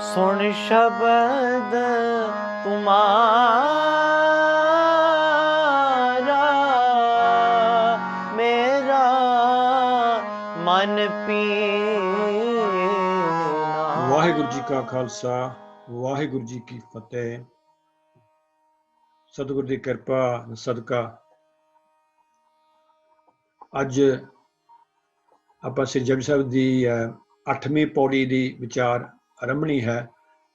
सुन शब्द तुम्हारा मेरा मन पीना। वाहिगुरु जी का खालसा वाहिगुरु जी की फतेह। सतगुरु की किरपा सदका अज ਆਪਾਂ ਸ੍ਰੀ ਜਪਜੀ ਸਾਹਿਬ ਦੀ 8ਵੀਂ ਪੌੜੀ ਦੀ ਵਿਚਾਰ ਆਰੰਭਣੀ ਹੈ।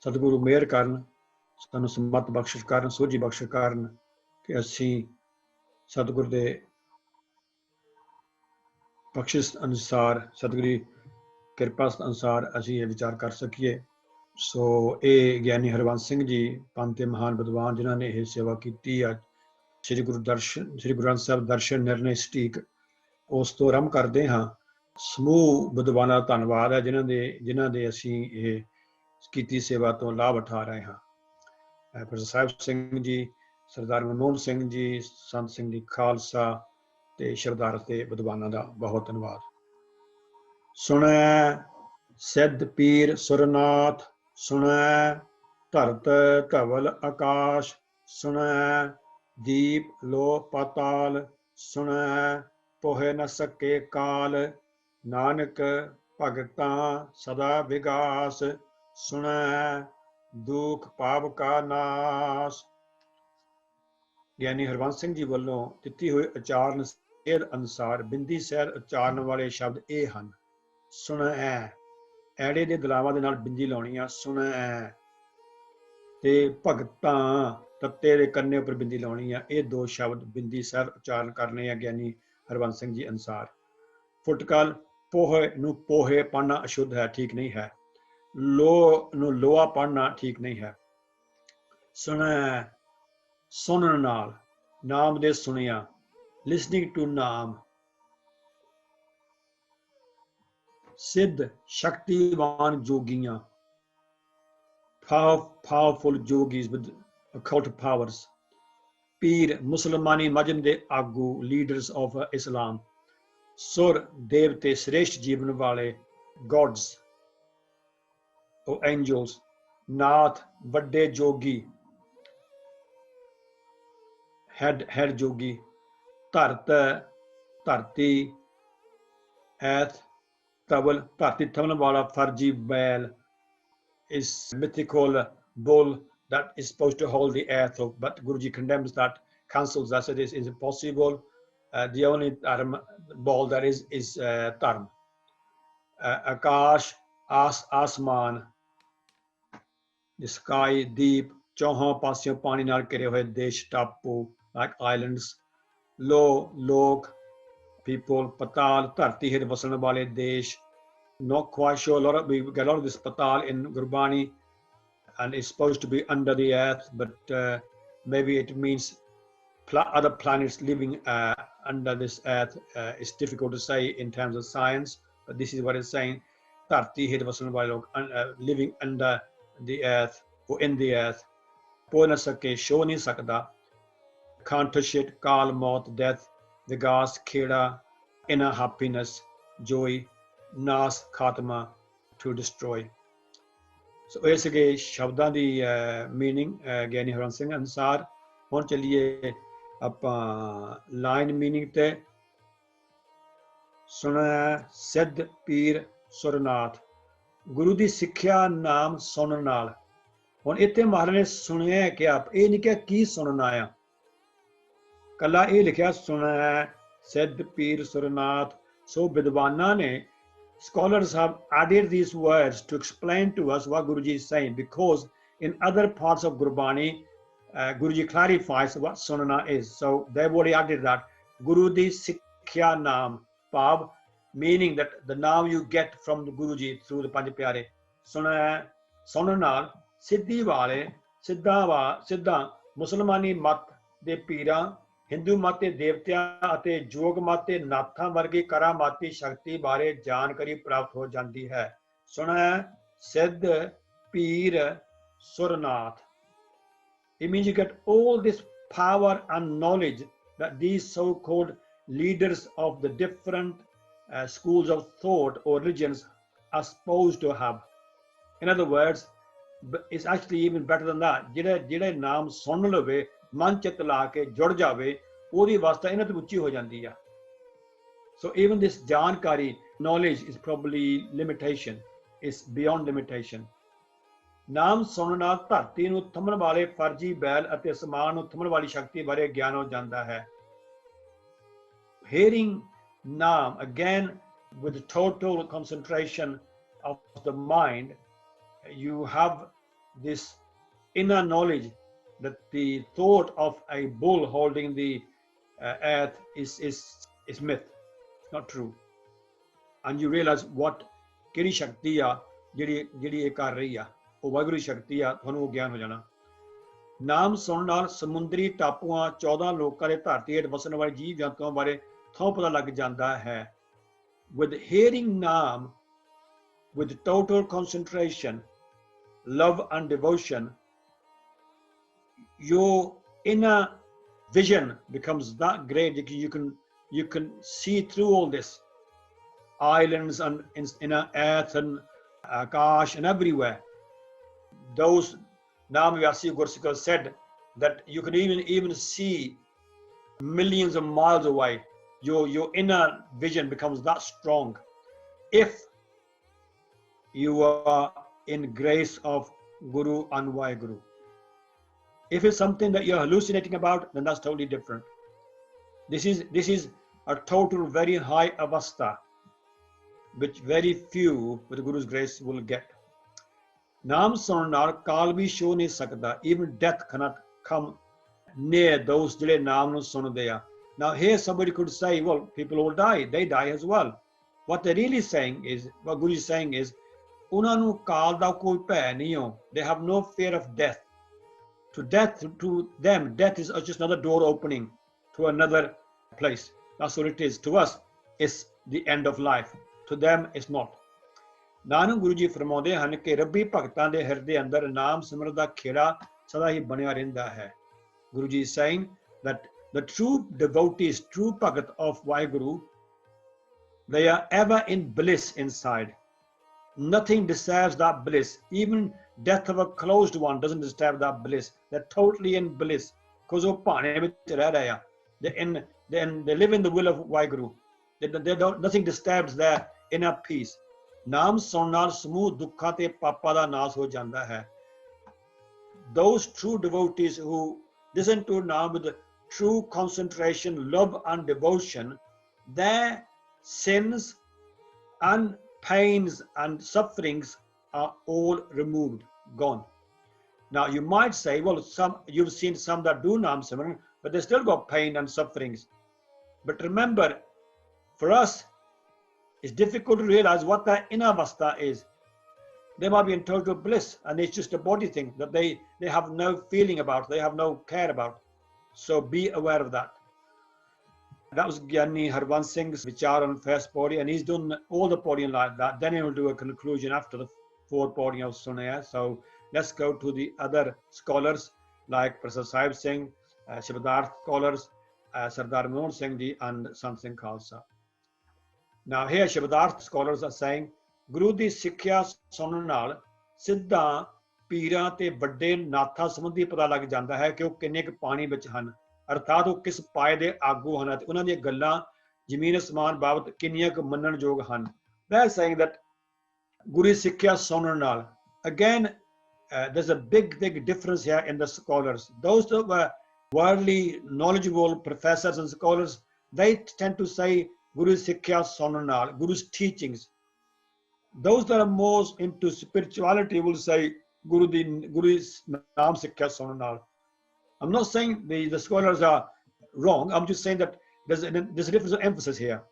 ਸਤਿਗੁਰੂ ਮਿਹਰ ਕਰਨ, ਸਾਨੂੰ ਸਮਤ ਬਖਸ਼ਿਸ਼ ਕਰਨ, ਸੋਝੀ ਬਖਸ਼ਿਸ਼ ਕਰਨ ਕਿ ਅਸੀਂ ਸਤਿਗੁਰ ਦੇ ਬਖਸ਼ਿਸ਼ ਅਨੁਸਾਰ, ਸਤਿਗੁਰੂ ਦੀ ਕਿਰਪਾ ਅਨੁਸਾਰ ਅਸੀਂ ਇਹ ਵਿਚਾਰ ਕਰ ਸਕੀਏ। ਸੋ ਇਹ ਗਿਆਨੀ ਹਰਬੰਸ ਸਿੰਘ ਜੀ ਪੰਥ ਦੇ ਮਹਾਨ ਵਿਦਵਾਨ ਜਿਨ੍ਹਾਂ ਨੇ ਇਹ ਸੇਵਾ ਕੀਤੀ ਆ। ਸ੍ਰੀ ਗੁਰੂ ਗ੍ਰੰਥ ਸਾਹਿਬ ਦਰਸ਼ਨ ਨਿਰਣੇ ਸਟੀਕ ਉਸ ਤੋਂ ਆਰੰਭ ਕਰਦੇ ਹਾਂ। ਸਮੂਹ ਵਿਦਵਾਨਾਂ ਦਾ ਧੰਨਵਾਦ ਹੈ ਜਿਨ੍ਹਾਂ ਦੇ ਅਸੀਂ ਇਹ ਕੀਤੀ ਸੇਵਾ ਤੋਂ ਲਾਭ ਉਠਾ ਰਹੇ ਹਾਂ। ਪ੍ਰੋਫੈਸਰ ਸਾਹਿਬ ਸਿੰਘ ਜੀ, ਸਰਦਾਰ ਮਨਮੋਹਨ ਸਿੰਘ ਜੀ, ਸੰਤ ਸਿੰਘ ਜੀ ਖਾਲਸਾ ਤੇ ਸ਼ਬਦਾਰਥ ਦੇ ਵਿਦਵਾਨਾਂ ਦਾ ਬਹੁਤ ਧੰਨਵਾਦ। ਸੁਣੈ ਸਿੱਧ ਪੀਰ ਸੁਰਨਾਥ, ਸੁਣੈ ਧਰਤ ਧਵਲ ਆਕਾਸ਼, ਸੁਣੈ ਦੀਪ ਲੋ ਪਾਤਾਲ, ਸੁਣੈ ਪੋਹੇ ਨ ਸਕੇ ਕਾਲ, ਨਾਨਕ ਭਗਤਾਂ ਸਦਾ ਵਿਗਾਸ, ਸੁਣੈ ਦੁਖ ਪਾਪ ਕਾ ਨਾਸ। ਗਿਆਨੀ ਹਰਬੰਸ ਸਿੰਘ ਜੀ ਵੱਲੋਂ ਦਿੱਤੀ ਹੋਈ ਉਚਾਰਨ ਸੇਧ ਅਨੁਸਾਰ ਬਿੰਦੀ ਸਹਿਤ ਉਚਾਰਨ ਵਾਲੇ ਸ਼ਬਦ ਇਹ ਹਨ। ਸੁਣੈ, ਐੜੇ ਦੇ ਦਲਾਵਾਂ ਦੇ ਨਾਲ ਬਿੰਦੀ ਲਾਉਣੀ ਆ, ਸੁਣੈ, ਤੇ ਭਗਤਾਂ ਤੱਤੇ ਦੇ ਕੰਨੇ ਉੱਪਰ ਬਿੰਦੀ ਲਾਉਣੀ ਆ। ਇਹ ਦੋ ਸ਼ਬਦ ਬਿੰਦੀ ਸਹਿਤ ਉਚਾਰਨ ਕਰਨੇ ਆ ਗਿਆਨੀ ਹਰਬੰਸ ਸਿੰਘ ਜੀ ਅਨੁਸਾਰ। ਫੁਟਕਲ ਪੋਹੇ ਨੂੰ ਪੋਹੇ ਪੜ੍ਹਨਾ ਅਸ਼ੁੱਧ ਹੈ, ਠੀਕ ਨਹੀਂ ਹੈ। ਲੋ ਨੂੰ ਲੋਹਾ ਪੜ੍ਹਨਾ ਠੀਕ ਨਹੀਂ ਹੈ। ਸੁਣੈ, ਸੁਣਨ ਨਾਲ, ਨਾਮ ਦੇ ਸੁਣਿਆ, ਲਿਸਨਿੰਗ ਟੂ ਨਾਮ। ਸਿੱਧ ਸ਼ਕਤੀਵਾਨ ਜੋਗੀਆਂ, powerful yogis with occult powers। ਪੀਰ ਮੁਸਲਮਾਨੀ ਮਜ਼ਹਬ ਦੇ ਆਗੂ, ਲੀਡਰਸ ਆਫ ਇਸਲਾਮ। ਸੁਰ ਦੇਵਤੇ, ਸ੍ਰੇਸ਼ਟ ਜੀਵਨ ਵਾਲੇ, ਗੋਡਸ ਉਹ ਐਂਜਲਸ। ਨਾਥ ਵੱਡੇ ਜੋਗੀ, ਹੈਡ ਜੋਗੀ। ਧਰਤ ਧਰਤੀ, ਐਥ ਤਵਲ ਧਰਤੀ ਥੰਮਣ ਵਾਲਾ ਫਰਜੀ ਬੈਲ, is mythical bull that is supposed to hold the earth, but Guruji condemns that, cancels that, so this is impossible. The only ball that is dharm. Akash, asman, the sky, deep, ਚੌਹਾਂ ਪਾਸਿਓਂ ਪਾਣੀ ਨਾਲ ਘਿਰੇ ਹੋਏ ਦੇਸ਼, ਟਾਪੂ, like islands। ਲੋ, ਲੋਕ, people। ਪਤਾਲ, ਧਰਤੀ ਹੇਠ ਵਸਣ ਵਾਲੇ ਦੇਸ਼। Not quite sure. We get a lot of this patal in Gurbani, and it's supposed to be under the earth, but maybe it means other planets living under this earth. It's difficult to say in terms of science, but this is what it's saying. Dharti hit vasan wale log living under the earth or in the earth. Po na sake, show nahi sakda, can't touch it, kaal, maut, death, vigas, kheda, inner happiness, joy, ਨਾਸ, ਖਾਤਮਾ, to destroy. ਸੋ ਇਹ ਸੀਗੇ ਸ਼ਬਦਾਂ ਦੀ meaning ਗਿਆਨੀ ਹਰਬੰਸ ਸਿੰਘ ਅਨੁਸਾਰ। ਹੁਣ ਚੱਲੀਏ ਆਪਾਂ line meaning ਤੇ। ਸੁਣੈ ਸਿੱਧ ਪੀਰ ਸੁਰਨਾਥ, ਗੁਰੂ ਦੀ ਸਿੱਖਿਆ ਨਾਮ ਸੁਣਨ ਨਾਲ। ਹੁਣ ਇੱਥੇ ਮਹਾਰਾਜ ਨੇ ਸੁਣਿਆ ਕਿਹਾ, ਇਹ ਨਹੀਂ ਕਿਹਾ ਕੀ ਸੁਣਨਾ ਆ, ਕੱਲਾ ਇਹ ਲਿਖਿਆ ਸੁਣੈ ਸਿੱਧ ਪੀਰ ਸੁਰਨਾਥ। ਸੋ ਵਿਦਵਾਨਾਂ ਨੇ, scholars have added these words to explain to us what Guruji is saying, because in other parts of Gurbani, Guruji clarifies what sunna is. So they've already added that. Guru di Sikhya Naam, Pav, meaning that the naam you get from the Guruji through the Panj Pyare. Sunna ਨਾਲ ਸਿੱਧੀ ਵਾਲੇ, ਸਿੱਧਾਂ ਮੁਸਲਮਾਨੀ ਮਤ ਦੇ ਪੀਰਾਂ, ਹਿੰਦੂ ਮਤ ਦੇ ਦੇਵਤਿਆਂ ਅਤੇ ਯੋਗ ਮਤ ਦੇ ਨਾਥਾਂ ਵਰਗੀ ਕਰਾਮਾਤੀ ਸ਼ਕਤੀ ਬਾਰੇ ਜਾਣਕਾਰੀ ਪ੍ਰਾਪਤ ਹੋ ਜਾਂਦੀ ਹੈ। ਸੁਣੈ ਸਿੱਧ ਪੀਰ ਸੁਰਨਾਥ। It means you get all this power and knowledge that these so-called leaders of the different schools of thought or religions are supposed to have. In other words, it's actually even better than that. ਜਿਹੜੇ ਨਾਮ ਸੁਣ ਲਵੇ, ਮਨ ਚਿੱਤ ਲਾ ਕੇ ਜੁੜ ਜਾਵੇ, ਉਹਦੀ ਅਵਸਥਾ ਇਹਨਾਂ ਤੋਂ ਉੱਚੀ ਹੋ ਜਾਂਦੀ ਆ. So even this ਜਾਣਕਾਰੀ, knowledge is probably limitation, is beyond limitation. ਨਾਮ ਸੁਣਨ ਨਾਲ ਧਰਤੀ ਨੂੰ ਥੰਮਣ ਵਾਲੇ ਫਰਜੀ ਬੈਲ ਅਤੇ ਅਸਮਾਨ ਨੂੰ ਥੰਮਣ ਵਾਲੀ ਸ਼ਕਤੀ ਬਾਰੇ ਗਿਆਨ ਹੋ ਜਾਂਦਾ ਹੈ. Hearing Naam again with total concentration of the mind, you have this inner knowledge that the thought of a bull holding the earth is myth, it's not true, and you realize what kiri shakti a ਜਿਹੜੀ ਇਹ ਕਰ ਰਹੀ ਆ, ਉਹ ਵਾਹਿਗੁਰੂ ਸ਼ਕਤੀ ਆ, ਤੁਹਾਨੂੰ ਗਿਆਨ ਹੋ ਜਾਣਾ. ਨਾਮ ਸੁਣਨ ਨਾਲ ਸਮੁੰਦਰੀ ਟਾਪੂਆਂ, 14 ਲੋਕਾਂ ਦੇ ਧਰਤੀ ਹੇਠ ਵਸਣ ਵਾਲੇ ਜੀਵ ਜੰਤੂਆਂ ਬਾਰੇ ਥੋਂ ਪਤਾ ਲੱਗ ਜਾਂਦਾ ਹੈ. With hearing Naam with total concentration, love and devotion, your inner vision becomes that great that you can see through all this islands and inner earth and Akash and everywhere. Those Naam Vyasi Gursikha said that you can even see millions of miles away. Your inner vision becomes that strong if you are in grace of Guru and Vaheguru. If it's something that you're hallucinating about, then that's totally different. This is a total very high avastha, which very few with Guru's grace will get. Naam sunan naal kaal bhi show nahi sakda. Even death cannot come near those jile naam nu sunde a. Now here somebody could say, well, people will die. They die as well. What they're really saying is, what Guru is saying is, ਉਹਨਾਂ ਨੂੰ ਕਾਲ ਦਾ ਕੋਈ ਭੈ ਨਹੀਂ ਹੋ. They have no fear of death. To them, death is just another door opening to another place. That's what it is. To us, it's the end of life. To them, it's not. Nanak Guru ji ਫਰਮਾਉਂਦੇ ਹਨ ਕਿ ਰੱਬੀ ਭਗਤਾਂ ਦੇ ਹਿਰਦੇ ਅੰਦਰ ਨਾਮ ਸਿਮਰਨ ਦਾ ਖੇੜਾ ਸਦਾ ਹੀ ਬਣਿਆ ਰਹਿੰਦਾ ਹੈ. Guru ji is saying that the true devotees, true bhagat of Vaheguru, they are ever in bliss inside. Nothing disturbs that bliss. Even death of a closed one doesn't disturb that bliss. They're totally in bliss because they live in the will of Vaheguru. Nothing disturbs their inner peace. Naam ਸੁਣਨ ਨਾਲ ਸਮੂਹ ਦੁੱਖਾਂ ਤੇ ਪਾਪਾਂ ਦਾ ਨਾਸ ਹੋ ਜਾਂਦਾ ਹੈ. Those true devotees who listen to Naam with true concentration, love and devotion, their sins and pains and sufferings are all removed, gone. Now you might say, well, you've seen some that do Naam Simran, but they still got pain and sufferings. But remember, for us, it's difficult to realize what that inner avastha is. They might be in total bliss and it's just a body thing that they have no feeling about, they have no care about. So be aware of that. That was Giani Harbans Singh's Vichar on first Pauri, and he's done all the Pauri like that. Then he will do a conclusion after the fourth Pauri of Suniaai. So let's go to the other scholars like Professor Sahib Singh, Shabadarath scholars, Sardar Manmohan Singh ji and Sant Singh Khalsa. Now here Shabadarath scholars are saying, Guru di sikhya sunan naal ਸਿੱਧਾਂ ਪੀਰਾਂ ਤੇ ਵੱਡੇ ਨਾਥਾਂ ਸੰਬੰਧੀ ਪਤਾ ਲੱਗ ਜਾਂਦਾ ਹੈ ਕਿ ਉਹ ਕਿੰਨੇ ਕੁ ਪਾਣੀ ਵਿੱਚ ਹਨ, ਅਰਥਾਤ ਉਹ ਕਿਸ ਪਾਏ ਦੇ ਆਗੂ ਹਨ ਅਤੇ ਉਹਨਾਂ ਦੀਆਂ ਗੱਲਾਂ ਜ਼ਮੀਨ ਅਸਮਾਨ ਬਾਬਤ ਕਿੰਨੀਆਂ ਕੁ ਮੰਨਣਯੋਗ ਹਨ. They're saying that ਗੁਰੂ ਸਿੱਖਿਆ ਸੁਣਨ ਨਾਲ, again there's a big difference here in the scholars. Those that were worldly knowledgeable professors and scholars, they tend to say Guru Sikhya Sonanal, Guru's teachings. Those that are more into spirituality will say Guru's Naam Sikhya Sonanal. I'm not saying the scholars are wrong. I'm just saying that there's a difference of emphasis here.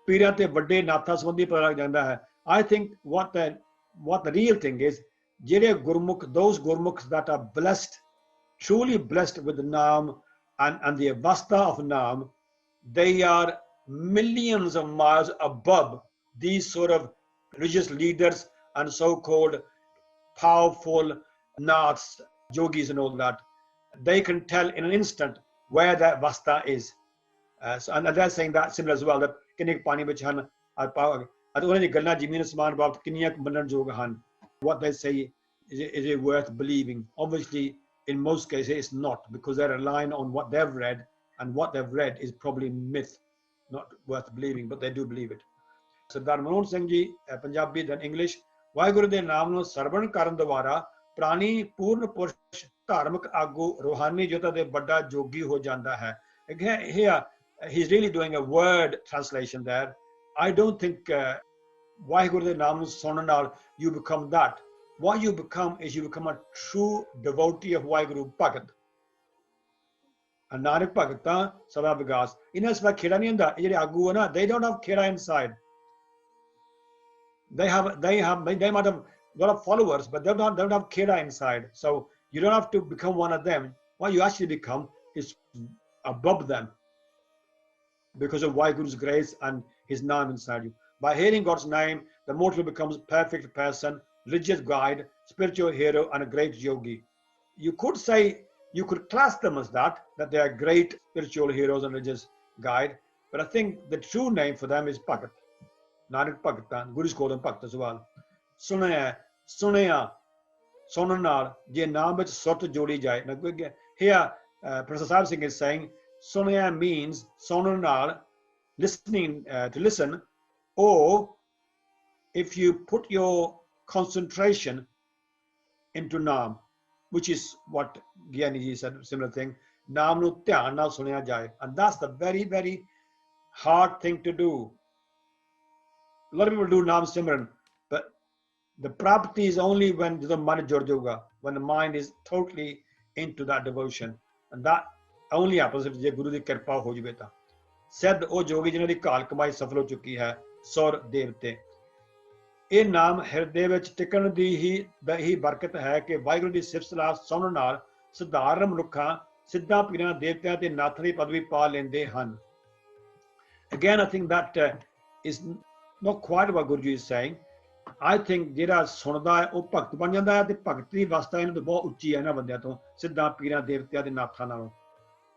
Pira te vadde natha sambandhi pata lag janda hai. I think what the real thing is, jehde Gurmukh, those Gurmukhs that are blessed, truly blessed with the Naam and the avastha of Naam, they are millions of miles above these sort of religious leaders and so-called powerful Naaths, yogis and all that. They can tell in an instant where that avastha is. And they're saying that similar as well, that kinne pani vich han at ਉਹਨਾਂ ਦੀ ਗੱਲਾਂ ਜ਼ਮੀਨ ਅਸਮਾਨ ਬਾਬਤ ਕਿੰਨੀਆਂ ਮੰਨਣਯੋਗ ਹਨ. What they say is it worth believing? Obviously, in most cases, it's not, because they're relying on what they've read, and what they've read is probably myth, not worth believing, but they do believe it. Sardar Manmohan Singh ji Punjabi then English Waheguru ਦੇ ਨਾਮ ਨੂੰ ਸਰਵਣ ਕਰਨ ਦੁਆਰਾ ਪ੍ਰਾਣੀ ਪੂਰਨ ਪੁਰਸ਼ ਧਾਰਮਿਕ ਆਗੂ ਰੂਹਾਨੀ ਜੋਤਾ ਦੇ ਵੱਡਾ ਜੋਗੀ ਹੋ ਜਾਂਦਾ ਹੈ here he's really doing a word translation there. I don't think Waheguru ਦੇ ਨਾਮ ਨੂੰ ਸੁਣਨ ਨਾਲ you become that. What you become is you become a true devotee of Waheguru ਭਗਤ ਨਾਨਕ ਭਗਤਾਂ ਸਦਾ ਵਿਗਾਸ ਇਹਨਾਂ ਸਦਾ ਖੇੜਾ ਨਹੀਂ ਹੁੰਦਾ ਇਹ ਜਿਹੜੇ ਆਗੂ ਆ ਨਾ they don't have Khera inside. They might have a lot of followers, but they don't have kheda inside. So you don't have to become one of them. What you actually become is above them because of Vaheguru's grace and his name inside you. By hearing God's name, the mortal becomes perfect person, religious guide, spiritual hero, and a great yogi. You could say, you could class them as that they are great spiritual heroes and religious guide, but I think the true name for them is Bhagat. Nanak ਭਗਤਾਂ ਗੁਰੂ ਕੋਲੋਂ ਭਗਤ ਸਵਾਲ ਸੁਣਿਆ ਸੁਣਨ ਨਾਲ ਜੇ ਨਾਮ ਵਿੱਚ ਸੁਰਤ ਜੋੜੀ ਜਾਏ here Professor Sahib Singh is saying ਸੁਣਿਆ means ਸੁਣਨ ਨਾਲ listening to listen, or if you put your concentration into naam, which is what Giani ji said, similar thing, naam ਨੂੰ ਧਿਆਨ ਨਾਲ ਸੁਣਿਆ ਜਾਏ, and that's the very very hard thing to do. A lot of people do Naam Simran, but the prapti is only when the mind jod jayega, when the mind is totally into that devotion, and that only happens if Guru di kirpa ho jave ta. Sidh ਉਹ ਜੋਗੀ ਜਿਨ੍ਹਾਂ ਦੀ ਕਾਲ ਕਮਾਈ ਸਫਲ ਹੋ ਚੁੱਕੀ ਹੈ ਸੁਰ ਦੇਵਤੇ ਇਹ ਨਾਮ ਹਿਰਦੇ ਵਿੱਚ ਟਿਕਣ ਦੀ ਹੀ ਬਰਕਤ ਹੈ ਕਿ ਵਾਹਿਗੁਰੂ ਦੀ ਸਿਫਤ ਸਲਾਹ ਸੁਣਨ ਨਾਲ ਸਧਾਰਨ ਮਨੁੱਖਾਂ ਸਿੱਧਾਂ ਪੀਰਾਂ ਦੇਵਤਿਆਂ ਤੇ ਨਾਥਾਂ ਦੀ ਪਦਵੀ ਪਾ ਲੈਂਦੇ ਹਨ. Again, I think that is not quite what Guruji is saying. I think ਜਿਹੜਾ ਸੁਣਦਾ ਹੈ ਉਹ ਭਗਤ ਬਣ ਜਾਂਦਾ ਹੈ ਤੇ ਭਗਤ ਦੀ ਅਵਸਥਾ ਇਹਨਾਂ ਤੋਂ ਬਹੁਤ ਉੱਚੀ ਹੈ ਇਹਨਾਂ ਬੰਦਿਆਂ ਤੋਂ ਸਿੱਧਾਂ ਪੀਰਾਂ ਦੇਵਤਿਆਂ ਦੇ ਨਾਥਾਂ ਨਾਲੋਂ.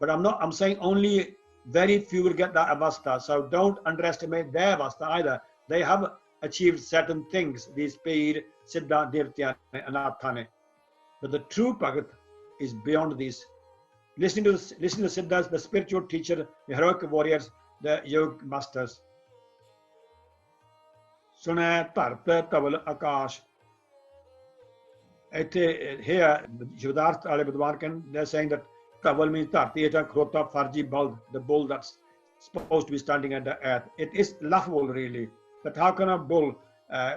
But I'm saying only very few will get that avastha, so don't underestimate their avastha either. They have achieved certain things, these peer siddha devtya and nathane, but the true bhagat is beyond these. Listening to the siddhas, the spiritual teacher, the heroic warriors, the yoga masters. ਸੁਣੈ ਧਰਤ ਧਵਲ ਆਕਾਸ਼ ਇੱਥੇ here ਸ਼ਬਦਾਰਥ ਵਾਲੇ ਵਿਦਵਾਨ ਕਹਿੰਦੇ they're saying that ਧਵਲ means ਧਰਤੀ ਹੇਠਾਂ ਖਲੋਤਾ ਫਰਜੀ ਬਲਦ, the bull that's supposed to be standing at the earth. It is laughable really that how can a bull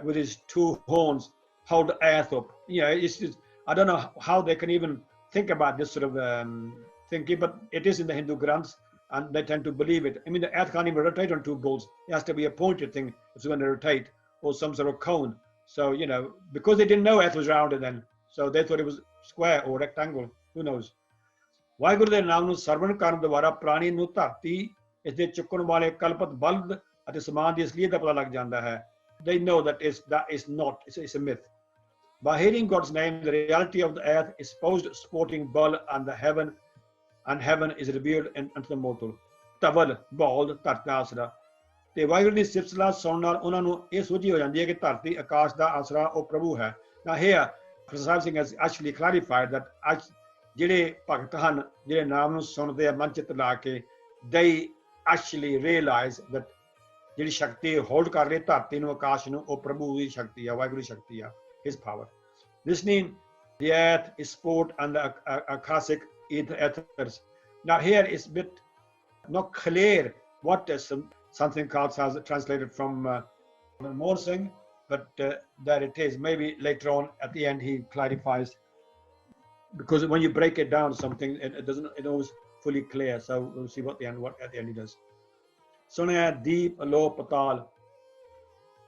with his two horns hold the earth up? I don't know how they can even think about this sort of thinking, but it is in the Hindu Granths and they tend to believe it. I mean, the earth can't even rotate on two bulls. It has to be a pointed thing if it's going to rotate, or some sort of cone. So, because they didn't know earth was rounded then, so they thought it was square or rectangle. Who knows? Waheguru ਦੇ ਨਾਮ ਨੂੰ ਸਰਵਣ ਕਰਨ ਦੁਆਰਾ ਪ੍ਰਾਣੀ ਨੂੰ ਧਰਤੀ ਇਸ ਦੇ ਚੁੱਕਣ ਵਾਲੇ ਕਲਪਤ ਬਲਦ ਅਤੇ ਸਮਾਨ ਦੀ ਅਸਲੀਅਤ ਦਾ ਪਤਾ ਲੱਗ ਜਾਂਦਾ ਹੈ. They know that is not, it's a myth. By hearing God's name, the reality of the earth is supposed sporting bull and heaven is revealed unto the mortal. ਧਵਲ ਬਲਦ ਧਰਤੀ ਦਾ ਆਸਰਾ ਤੇ ਵਾਹਿਗੁਰੂ ਦੀ ਸਿਫਤ ਸਲਾਹ ਸੁਣਨ ਨਾਲ ਉਹਨਾਂ ਨੂੰ ਇਹ ਸੋਝੀ ਹੋ ਜਾਂਦੀ ਹੈ ਕਿ ਧਰਤੀ ਆਕਾਸ਼ ਦਾ ਆਸਰਾ ਉਹ ਪ੍ਰਭੂ ਹੈ. Now here, Professor Sahib Singh has actually clarified that ਜਿਹੜੇ ਭਗਤ ਹਨ ਜਿਹੜੇ ਨਾਮ ਨੂੰ ਸੁਣਦੇ ਆ ਮਨ ਚਿੱਤ ਲਾ ਕੇ, they actually realize that ਜਿਹੜੀ ਸ਼ਕਤੀ ਹੋਲਡ ਕਰ ਰਹੀ ਧਰਤੀ ਨੂੰ ਆਕਾਸ਼ ਨੂੰ ਉਹ ਪ੍ਰਭੂ ਦੀ ਸ਼ਕਤੀ ਆ, ਵਾਹਿਗੁਰੂ ਦੀ ਸ਼ਕਤੀ ਆ, his power. Listening, the earth is sport and the akashic ethers. Now here is a bit not clear what something Khalsa has translated from Manmohan Singh, but there it is. Maybe later on at the end he clarifies, because when you break it down something it always fully clear. So we'll see at the end he does. Suniaai deep low patal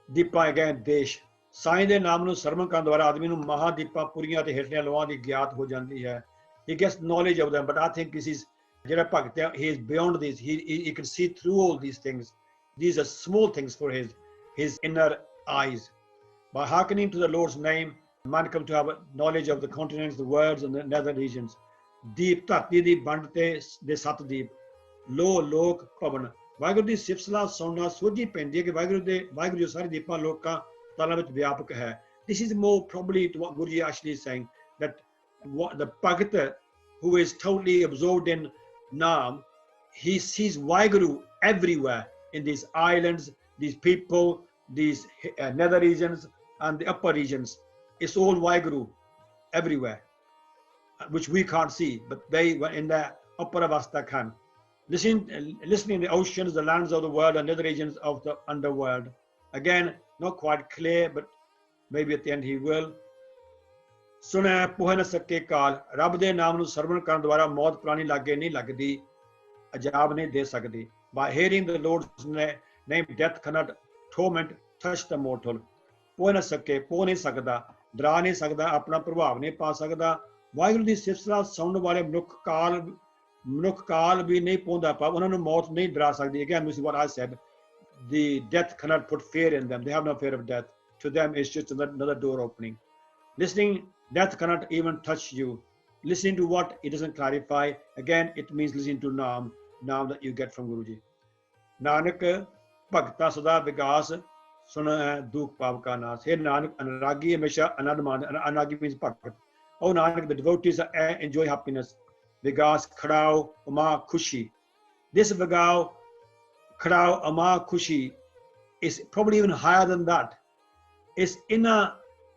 ਦੀਪਾਂ again ਦੇਸ਼ ਸਾਈਂ ਦੇ ਨਾਮ ਨੂੰ ਸਰਵਣ ਕਰਨ ਦੁਆਰਾ ਆਦਮੀ ਨੂੰ ਮਹਾਦੀਪਾਂ ਪੁਰੀਆਂ ਤੇ ਹੇਠਲੀਆਂ ਲੋਹਾਂ ਦੀ ਗਿਆਤ ਹੋ ਜਾਂਦੀ ਹੈ. He gets knowledge of them, but I think this is ਜਿਹੜਾ ਭਗਤ ਹੈ, he is beyond this. He can see through all these things. These are small things for his inner eyes. By hearkening to the Lord's name, man comes to have knowledge of the continents, the worlds, and the nether regions. ਦੀਪ ਧਰਤੀ ਦੀ ਵੰਡ ਤੇ ਦੇ ਸੱਤ ਦੀਪ, ਲੋ ਲੋਕ ਭਵਨ. ਵਾਹਿਗੁਰੂ ਦੀ ਸਿਫਤ ਸਲਾਹ ਸੁਣਨਾ ਸੋਝੀ ਪੈਂਦੀ ਹੈ ਕਿ ਵਾਹਿਗੁਰੂ ਜੋ ਸਾਰੇ ਦੀਪਾਂ ਲੋਕਾਂ ਤਾਲਾਂ ਵਿੱਚ ਵਿਆਪਕ ਹੈ. This is more probably to what Guruji actually is saying, that what the Bhagata who is totally absorbed in Naam, he sees Waheguru everywhere in these islands, these people, these nether regions and the upper regions. It's all Waheguru everywhere, which we can't see, but they were in the upper avastha can. Listening in the oceans, the lands of the world, and other regions of the underworld. Again, not quite clear, but maybe at the end he will. ਸੁਣੈ ਪੁਹ ਨ ਸਕੇ ਕਾਲ ਰੱਬ ਦੇ ਨਾਮ ਨੂੰ ਸਰਵਣ ਕਰਨ ਦੁਆਰਾ ਮੌਤ ਪ੍ਰਾਣੀ ਲਾਗੇ ਨਹੀਂ ਲੱਗਦੀ ਅਜਾਬ ਨਹੀਂ ਦੇ ਸਕਦੀ. By hearing the Lord's name, death cannot torment, touch the mortal. ਪੁਹ ਨ ਸਕੇ, ਪੋ ਨਹੀਂ ਸਕਦਾ, ਡਰਾ ਨਹੀਂ ਸਕਦਾ, ਆਪਣਾ ਪ੍ਰਭਾਵ ਨਹੀਂ ਪਾ ਸਕਦਾ. ਵਾਹਿਗੁਰੂ ਦੀ ਸਿਫਤ ਸਲਾਹ ਸੁਣਨ ਵਾਲੇ ਮਨੁੱਖ ਕਾਲ ਵੀ ਨਹੀਂ ਪਾਉਂਦਾ ਪਾ, ਉਹਨਾਂ ਨੂੰ ਮੌਤ ਨਹੀਂ ਡਰਾ ਸਕਦੀ. Again, this is what I said. The death cannot put fear in them. They have no fear of death. To them, it's just another door opening. Listening, death cannot even touch you. Listening to what? It doesn't clarify. Again, it means listening to Naam that you get from Guruji. Nanak, Bhagta Sada Vigas, Suna Duk Pavka Nas. Here Nanak, Anuragi, Mesha, Anadman, and Anagi means Bhagat. Oh Nanak, the devotees enjoy happiness. Vigas, Khrao, Ama, Kushi. This Vigao, Khrao, Ama, Kushi is probably even higher than that. It's inner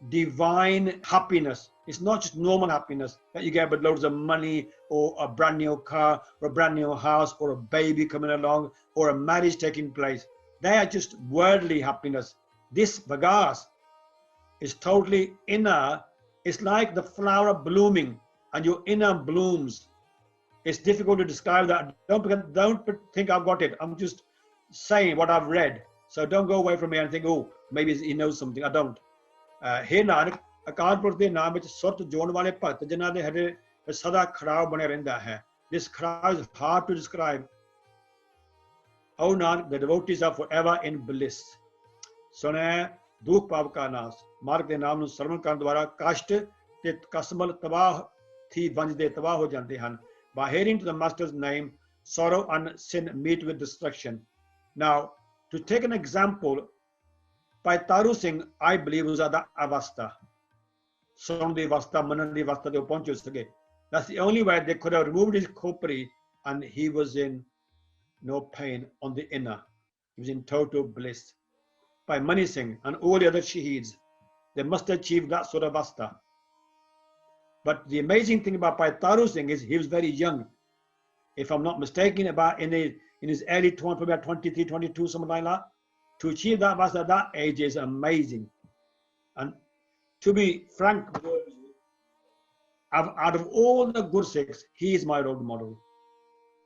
divine happiness. It's not just normal happiness that you get with loads of money or a brand new car or a brand new house or a baby coming along or a marriage taking place. They are just worldly happiness. This Vagas is totally inner. It's like the flower blooming and your inner blooms. It's difficult to describe that. Don't think I've got it. I'm just saying what I've read. So don't go away from me and think, oh, maybe he knows something. I don't. Hey Nanak, Akalpur ਦੇ ਨਾਮ ਵਿੱਚ ਸੁਰਤ ਜੋੜਨ ਵਾਲੇ ਭਗਤ ਜਿਨ੍ਹਾਂ ਦੇ ਹਰੇ ਸਦਾ ਖੜਾਓ ਬਣਿਆ ਰਹਿੰਦਾ ਹੈ. This kharaw is hard to describe. Oh Nanak, the devotees are forever in bliss. ਸੁਣੈ ਦੁੱਖ ਪਾਪ ਕਾ ਨਾਸ. ਮਾਰਗ ਦੇ ਨਾਮ ਨੂੰ ਸਰਵਣ ਕਰਨ ਦੁਆਰਾ ਕਸ਼ਟ ਤੇ ਕਸਮਲ ਤਬਾਹ ਥੀ ਵੰਜਦੇ ਤਬਾਹ ਹੋ ਜਾਂਦੇ ਹਨ. By hearing to the master's name, sorrow and sin meet with destruction. Now, to take an example, Bhai Taru Singh, I believe, was at that avastha. Sundi avastha, manandi avastha, they were sage. That's the only way they could have removed his khopri and he was in no pain on the inner. He was in total bliss. By Mani Singh and all the other shaheeds, they must achieve that sort of avastha. But the amazing thing about Bhai Taru Singh is he was very young. If I'm not mistaken, about in his early 20s, about 23, 22, something like that. To achieve that avastha at that age is amazing. And to be frank, out of all the Gursikhs, he is my role model,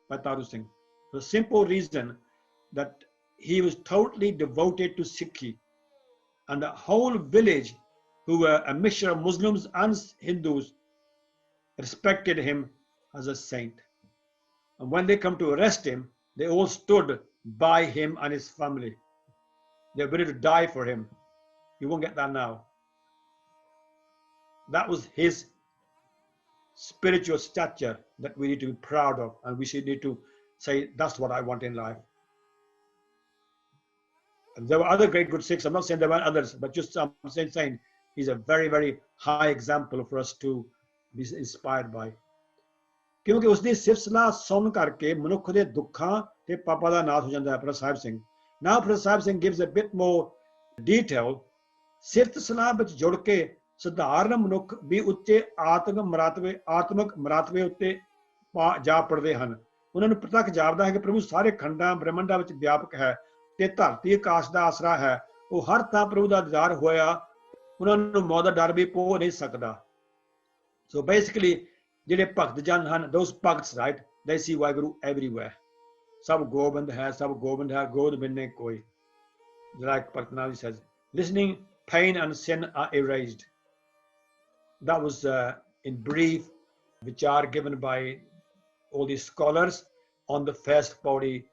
Bhai Taru Singh. For the simple reason that he was totally devoted to Sikhi. And the whole village, who were a mixture of Muslims and Hindus, respected him as a saint. And when they come to arrest him, they all stood by him and his family. They're ready to die for him. You won't get that now. That was his spiritual stature that we need to be proud of, and we should need to say, that's what I want in life. And there were other great good Sikhs. I'm not saying there weren't others, but just I'm saying he's a very, very high example for us to be inspired by. ਕਿਉਂਕਿ ਉਸਦੀ ਸਿਫਤ ਸਲਾਹ ਸੁਣ ਕਰਕੇ ਮਨੁੱਖ ਦੇ ਦੁੱਖਾਂ ਤੇ ਪਾਪਾਂ ਦਾ ਨਾਸ਼ ਹੋ ਜਾਂਦਾ ਹੈ. Prasad Sahib Singh. Now Prasad Sahib Singh gives a bit more detail. ਸਿਫਤ ਸਲਾਹ ਵਿੱਚ ਜੁੜ ਕੇ ਸਧਾਰਨ ਮਨੁੱਖ ਵੀ ਉੱਚੇ ਆਤਮਿਕ ਮਰਾਤਬੇ ਉੱਤੇ ਜਾ ਪੜਦੇ ਹਨ. ਉਹਨਾਂ ਨੂੰ ਪ੍ਰਤੱਖ ਜਾਪਦਾ ਹੈ ਕਿ ਪ੍ਰਭੂ ਸਾਰੇ ਖੰਡਾਂ ਬ੍ਰਹਮੰਡਾਂ ਵਿੱਚ ਵਿਆਪਕ ਹੈ ਤੇ ਧਰਤੀ ਆਕਾਸ਼ ਦਾ ਆਸਰਾ ਹੈ. ਉਹ ਹਰ ਥਾਂ ਪ੍ਰਭੂ ਦਾ ਦੀਦਾਰ ਹੋਇਆ, ਉਹਨਾਂ ਨੂੰ ਮੌਤ ਦਾ ਡਰ ਵੀ ਪੋ ਨਹੀਂ ਸਕਦਾ. So basically, ਜਿਹੜੇ ਭਗਤ ਜਨ ਹਨ, those ਭਗts, right, they see Waheguru everywhere. ਸਭ ਗੋਬਿੰਦ ਹੈ, ਸਭ ਗੋਬਿੰਦ ਹੈ, ਗੋਦ ਬਿਨੇ ਕੋਈ. Like Patnavi says, listening, pain and sin are erased. That was in brief vichar given by all these scholars on the first Pauri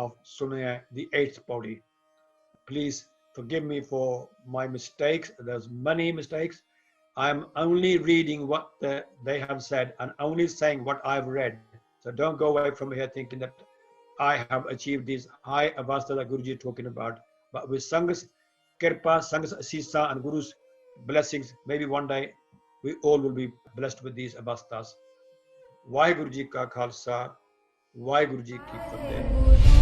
of Suniaai, the 8th Pauri. Please forgive me for my mistakes. There's many mistakes. I'm only reading what they have said and only saying what I've read. So don't go away from here thinking that I have achieved these high avastha that Guruji is talking about. But with Sangh's Kirpa, Sangh's Asisa and Guru's blessings. Maybe one day we all will be blessed with these avasthas. Vaheguru Ji Ka Khalsa, Vaheguru Ji Ki Fateh.